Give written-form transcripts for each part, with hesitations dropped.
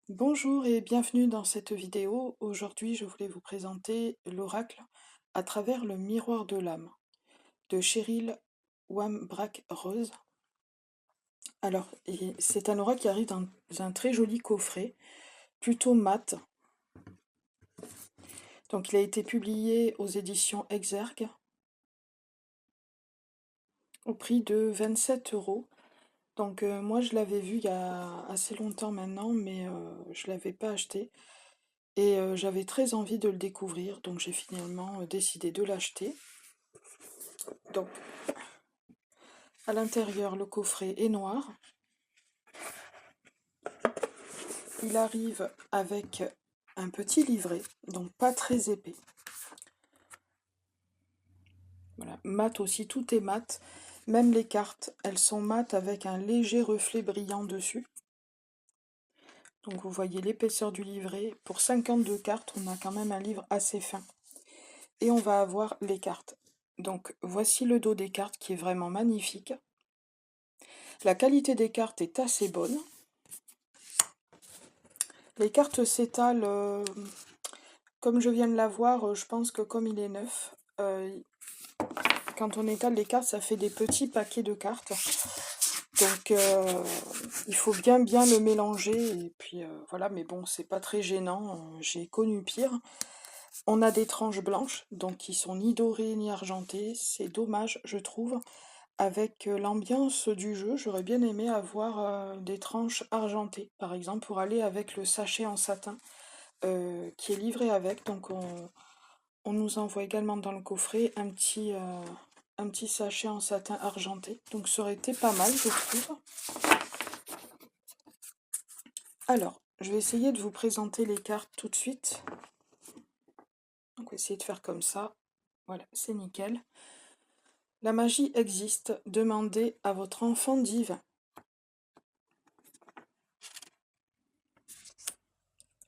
Bonjour et bienvenue dans cette vidéo. Aujourd'hui, je voulais vous présenter l'oracle à travers le miroir de l'âme de Cheryl Wambrack-Rose. Alors, c'est un oracle qui arrive dans un très joli coffret, plutôt mat. Donc, il a été publié aux éditions Exergue au prix de 27 euros. Donc, moi, je l'avais vu il y a assez longtemps maintenant, mais je ne l'avais pas acheté. Et j'avais très envie de le découvrir, donc j'ai finalement décidé de l'acheter. Donc, à l'intérieur, le coffret est noir. Il arrive avec un petit livret, donc pas très épais. Voilà, mat aussi, tout est mat. Même les cartes, elles sont mates avec un léger reflet brillant dessus. Donc vous voyez l'épaisseur du livret. Pour 52 cartes, on a quand même un livre assez fin. Et on va avoir les cartes. Donc voici le dos des cartes qui est vraiment magnifique. La qualité des cartes est assez bonne. Les cartes s'étalent, comme je viens de la voir, je pense que comme il est neuf, quand on étale les cartes, ça fait des petits paquets de cartes. Donc il faut bien le mélanger. Et puis voilà, mais bon, c'est pas très gênant, j'ai connu pire. On a des tranches blanches, donc qui sont ni dorées ni argentées. C'est dommage, je trouve. Avec l'ambiance du jeu, j'aurais bien aimé avoir des tranches argentées, par exemple, pour aller avec le sachet en satin qui est livré avec. Donc on nous envoie également dans le coffret un petit sachet en satin argenté. Donc ça aurait été pas mal, je trouve. Alors, je vais essayer de vous présenter les cartes tout de suite. Donc on va essayer de faire comme ça. Voilà, c'est nickel. La magie existe. Demandez à votre enfant divin.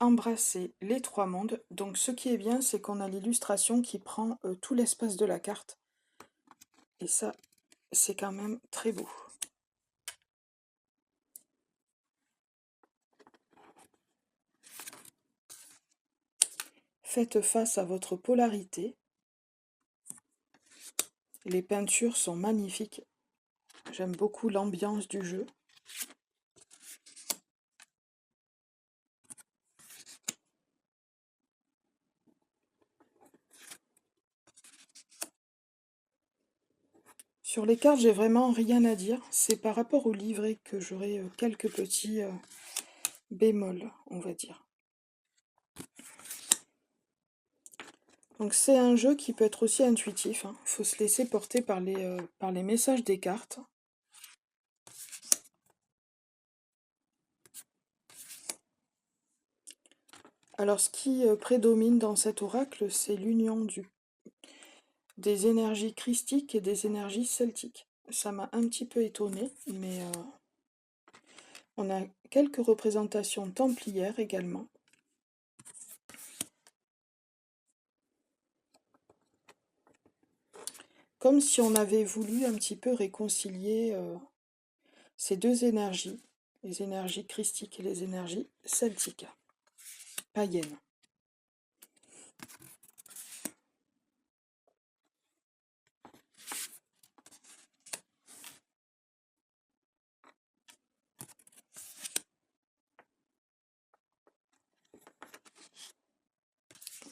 Embrasser les trois mondes. Donc ce qui est bien, c'est qu'on a l'illustration qui prend tout l'espace de la carte. Et ça, c'est quand même très beau. Faites face à votre polarité. Les peintures sont magnifiques. J'aime beaucoup l'ambiance du jeu. Sur les cartes, j'ai vraiment rien à dire. C'est par rapport au livret que j'aurai quelques petits bémols, on va dire. Donc c'est un jeu qui peut être aussi intuitif. Il faut se laisser porter par les messages des cartes. Alors ce qui prédomine dans cet oracle, c'est l'union des énergies christiques et des énergies celtiques. Ça m'a un petit peu étonnée, mais on a quelques représentations templières également. Comme si on avait voulu un petit peu réconcilier ces deux énergies, les énergies christiques et les énergies celtiques, païennes.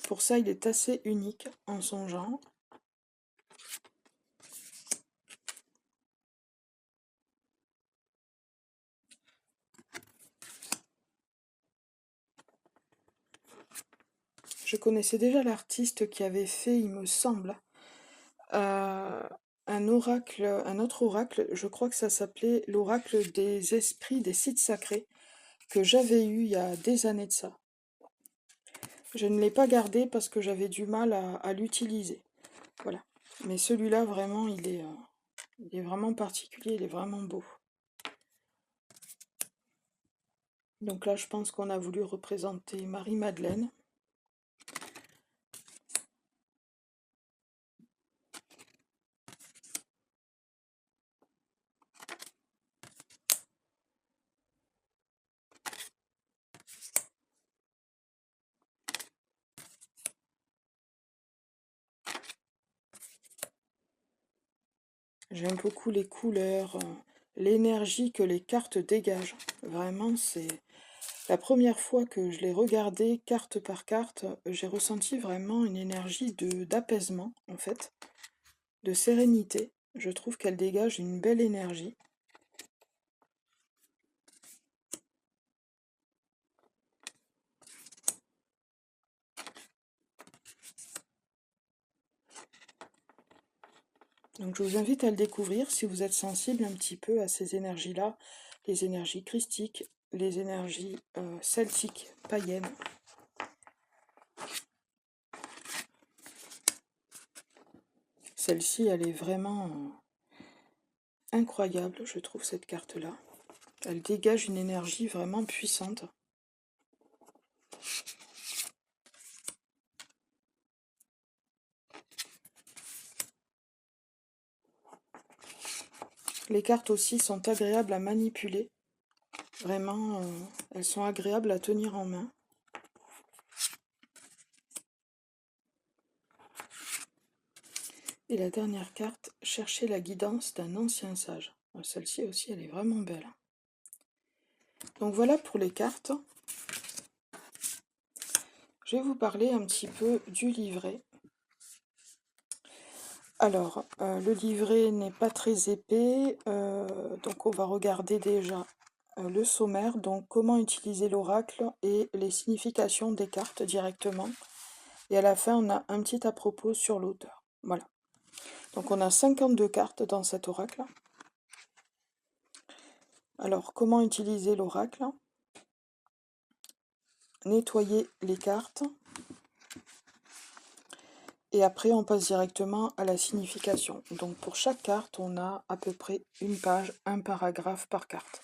Pour ça, il est assez unique en son genre. Je connaissais déjà l'artiste qui avait fait, il me semble, un oracle, un autre oracle, je crois que ça s'appelait l'oracle des esprits des sites sacrés, que j'avais eu il y a des années de ça. Je ne l'ai pas gardé parce que j'avais du mal à l'utiliser. Voilà. Mais celui-là, vraiment, il est vraiment particulier, il est vraiment beau. Donc là, je pense qu'on a voulu représenter Marie-Madeleine. J'aime beaucoup les couleurs, l'énergie que les cartes dégagent. Vraiment, c'est la première fois que je l'ai regardé carte par carte, j'ai ressenti vraiment une énergie d'apaisement, en fait, de sérénité. Je trouve qu'elle dégage une belle énergie. Donc je vous invite à le découvrir si vous êtes sensible un petit peu à ces énergies-là, les énergies christiques, les énergies celtiques, païennes. Celle-ci, elle est vraiment incroyable, je trouve, cette carte-là. Elle dégage une énergie vraiment puissante. Les cartes aussi sont agréables à manipuler. Vraiment, elles sont agréables à tenir en main. Et la dernière carte, chercher la guidance d'un ancien sage. Celle-ci aussi, elle est vraiment belle. Donc voilà pour les cartes. Je vais vous parler un petit peu du livret. Alors, le livret n'est pas très épais, donc on va regarder déjà le sommaire, donc comment utiliser l'oracle et les significations des cartes directement. Et à la fin, on a un petit à propos sur l'auteur. Voilà. Donc on a 52 cartes dans cet oracle. Alors, comment utiliser l'oracle? Nettoyer les cartes. Et après, on passe directement à la signification. Donc pour chaque carte, on a à peu près une page, un paragraphe par carte.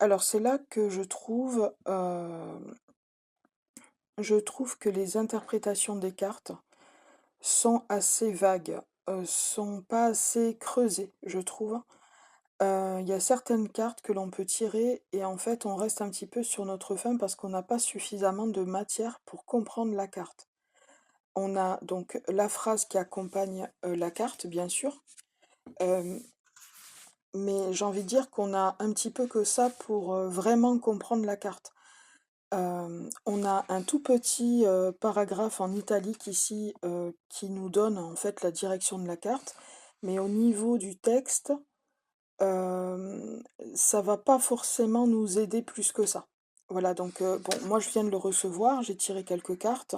Alors c'est là que je trouve que les interprétations des cartes sont assez vagues, sont pas assez creusées, je trouve. Il y a certaines cartes que l'on peut tirer et en fait on reste un petit peu sur notre faim parce qu'on n'a pas suffisamment de matière pour comprendre la carte. On a donc la phrase qui accompagne la carte, bien sûr, euh, mais j'ai envie de dire qu'on a un petit peu que ça pour vraiment comprendre la carte. On a un tout petit paragraphe en italique ici qui nous donne en fait la direction de la carte, mais au niveau du texte, euh, ça va pas forcément nous aider plus que ça. Voilà, donc bon, moi je viens de le recevoir, j'ai tiré quelques cartes,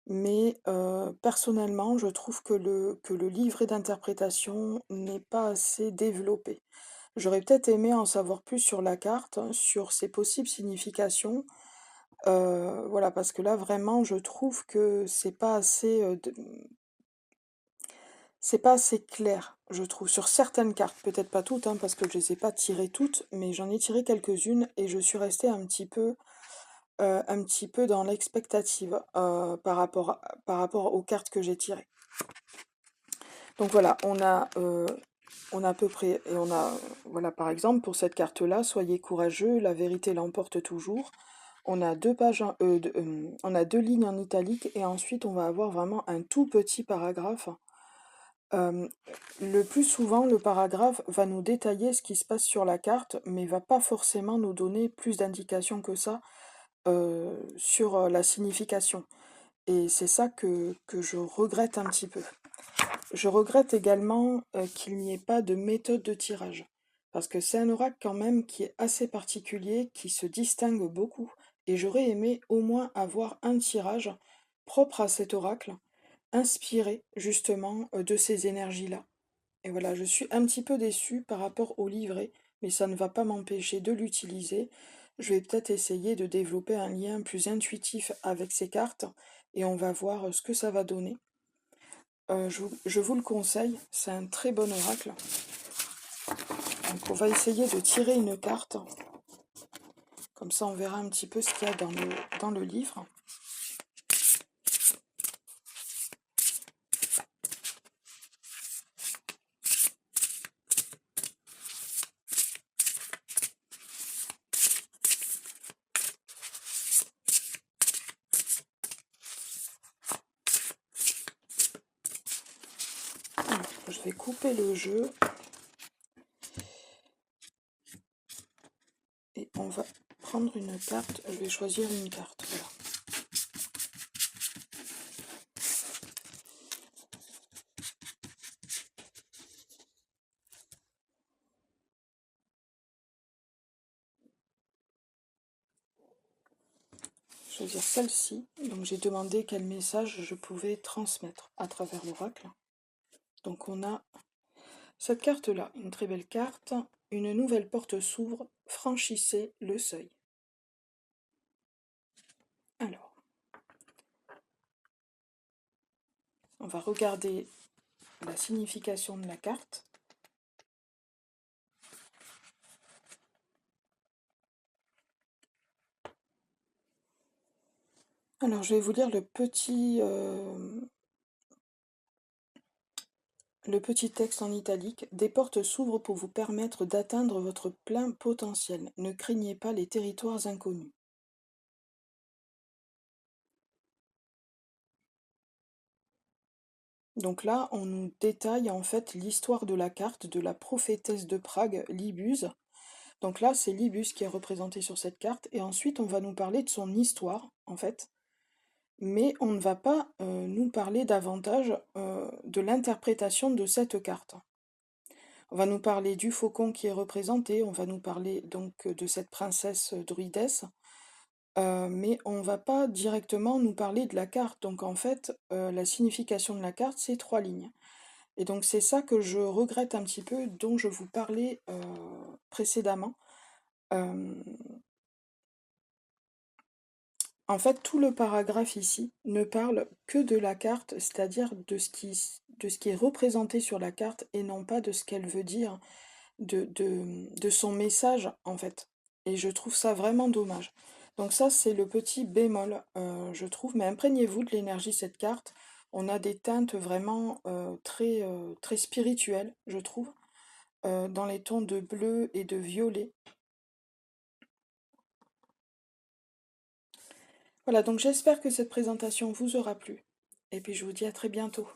mais personnellement, je trouve que le livret d'interprétation n'est pas assez développé. J'aurais peut-être aimé en savoir plus sur la carte, hein, sur ses possibles significations. Voilà, parce que là, vraiment, je trouve que c'est pas assez clair, je trouve, sur certaines cartes. Peut-être pas toutes, hein, parce que je les ai pas tirées toutes, mais j'en ai tiré quelques-unes et je suis restée un petit peu dans l'expectative par rapport aux cartes que j'ai tirées. Donc voilà, on a à peu près, et on a, voilà, par exemple, pour cette carte-là, soyez courageux, la vérité l'emporte toujours. On a deux pages, on a deux lignes en italique et ensuite on va avoir vraiment un tout petit paragraphe. Euh, le plus souvent, le paragraphe va nous détailler ce qui se passe sur la carte, mais va pas forcément nous donner plus d'indications que ça sur la signification. Et c'est ça que je regrette un petit peu. Je regrette également qu'il n'y ait pas de méthode de tirage, parce que c'est un oracle quand même qui est assez particulier, qui se distingue beaucoup, et j'aurais aimé au moins avoir un tirage propre à cet oracle, inspiré justement de ces énergies-là. Et voilà, je suis un petit peu déçue par rapport au livret, mais ça ne va pas m'empêcher de l'utiliser. Je vais peut-être essayer de développer un lien plus intuitif avec ces cartes, et on va voir ce que ça va donner. Je vous le conseille, c'est un très bon oracle. Donc on va essayer de tirer une carte. Comme ça on verra un petit peu ce qu'il y a dans le livre. Alors, je vais couper le jeu. Et on va prendre une carte. Je vais choisir une carte. Voilà. Choisir celle-ci. Donc j'ai demandé quel message je pouvais transmettre à travers l'oracle. Donc on a cette carte-là, une très belle carte. Une nouvelle porte s'ouvre, franchissez le seuil. Alors, on va regarder la signification de la carte. Alors je vais vous lire le petit texte en italique. Des portes s'ouvrent pour vous permettre d'atteindre votre plein potentiel. Ne craignez pas les territoires inconnus. Donc là, on nous détaille en fait l'histoire de la carte de la prophétesse de Prague, Libuse. Donc là, c'est Libus qui est représenté sur cette carte. Et ensuite, on va nous parler de son histoire, en fait. Mais on ne va pas nous parler davantage de l'interprétation de cette carte. On va nous parler du faucon qui est représenté, on va nous parler donc de cette princesse druidesse, mais on va pas directement nous parler de la carte. Donc en fait, la signification de la carte, c'est 3 lignes. Et donc c'est ça que je regrette un petit peu, dont je vous parlais précédemment. En fait, tout le paragraphe ici ne parle que de la carte, c'est-à-dire de ce qui est représenté sur la carte et non pas de ce qu'elle veut dire, de son message en fait. Et je trouve ça vraiment dommage. Donc ça, c'est le petit bémol, je trouve, mais imprégnez-vous de l'énergie de cette carte. On a des teintes vraiment très spirituelles, je trouve, dans les tons de bleu et de violet. Voilà, donc j'espère que cette présentation vous aura plu. Et puis je vous dis à très bientôt.